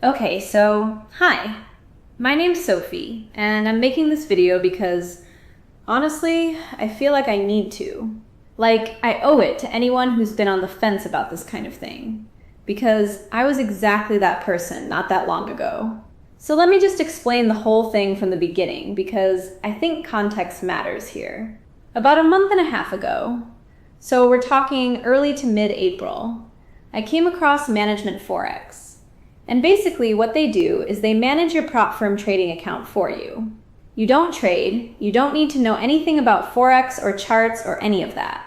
Okay, so hi, my name's Sophie, and I'm making this video because honestly, I feel like I need to. Like, I owe it to anyone who's been on the fence about this kind of thing. Because I was exactly that person not that long ago. So let me just explain the whole thing from the beginning, because I think context matters here. About a month and a half ago, so we're talking early to mid-April, I came across ManagementForex. And basically what they do is they manage your prop firm trading account for you. You don't trade, you don't need to know anything about Forex or charts or any of that.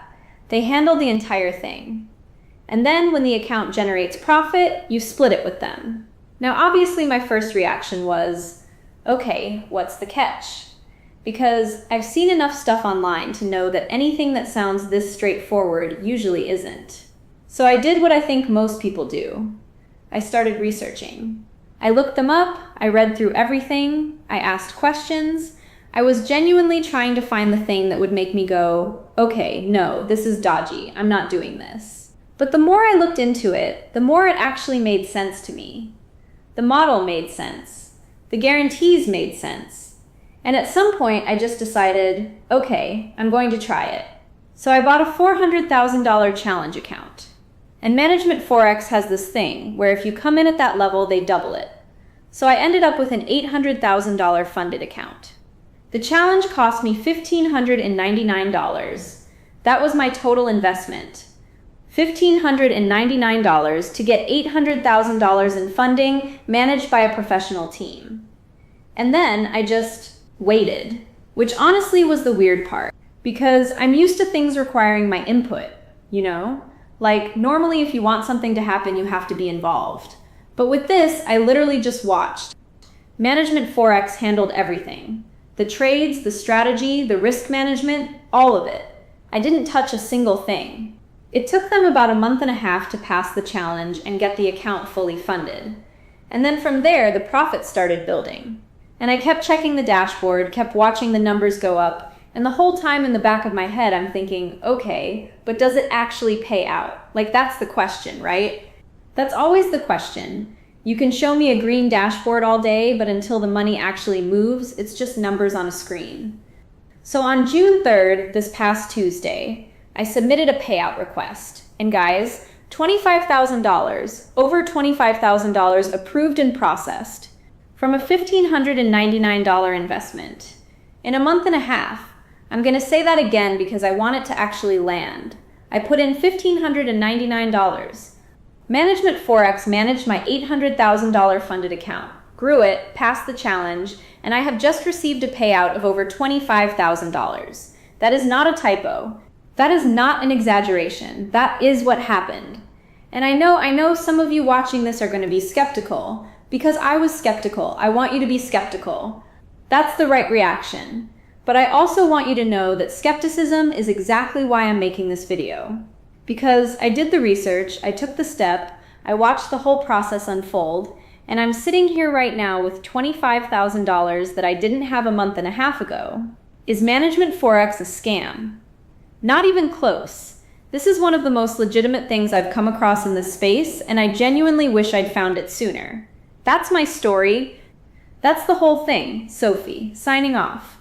They handle the entire thing. And then when the account generates profit, you split it with them. Now obviously my first reaction was, okay, what's the catch? Because I've seen enough stuff online to know that anything that sounds this straightforward usually isn't. So I did what I think most people do. I started researching. I looked them up, I read through everything, I asked questions. I was genuinely trying to find the thing that would make me go, okay, no, this is dodgy, I'm not doing this. But the more I looked into it, the more it actually made sense to me. The model made sense. The guarantees made sense. And at some point I just decided, okay, I'm going to try it. So I bought a $400,000 challenge account. And ManagementForex has this thing where if you come in at that level, they double it. So I ended up with an $800,000 funded account. The challenge cost me $1,599. That was my total investment. $1,599 to get $800,000 in funding managed by a professional team. And then I just waited, which honestly was the weird part, because I'm used to things requiring my input, you know? Like, normally if you want something to happen, you have to be involved. But with this, I literally just watched. ManagementForex handled everything. The trades, the strategy, the risk management, all of it. I didn't touch a single thing. It took them about a month and a half to pass the challenge and get the account fully funded. And then from there, the profits started building. And I kept checking the dashboard, kept watching the numbers go up, and the whole time in the back of my head, I'm thinking, okay, but does it actually pay out? Like, that's the question, right? That's always the question. You can show me a green dashboard all day, but until the money actually moves, it's just numbers on a screen. So on June 3rd, this past Tuesday, I submitted a payout request. And guys, $25,000, over $25,000 approved and processed from a $1,599 investment. In a month and a half. I'm going to say that again because I want it to actually land. I put in $1,599. ManagementForex managed my $800,000 funded account, grew it, passed the challenge, and I have just received a payout of over $25,000. That is not a typo. That is not an exaggeration. That is what happened. And I know some of you watching this are going to be skeptical, because I was skeptical. I want you to be skeptical. That's the right reaction. But I also want you to know that skepticism is exactly why I'm making this video. Because I did the research, I took the step, I watched the whole process unfold, and I'm sitting here right now with $25,000 that I didn't have a month and a half ago. Is ManagementForex a scam? Not even close. This is one of the most legitimate things I've come across in this space, and I genuinely wish I'd found it sooner. That's my story. That's the whole thing. Sophie, signing off.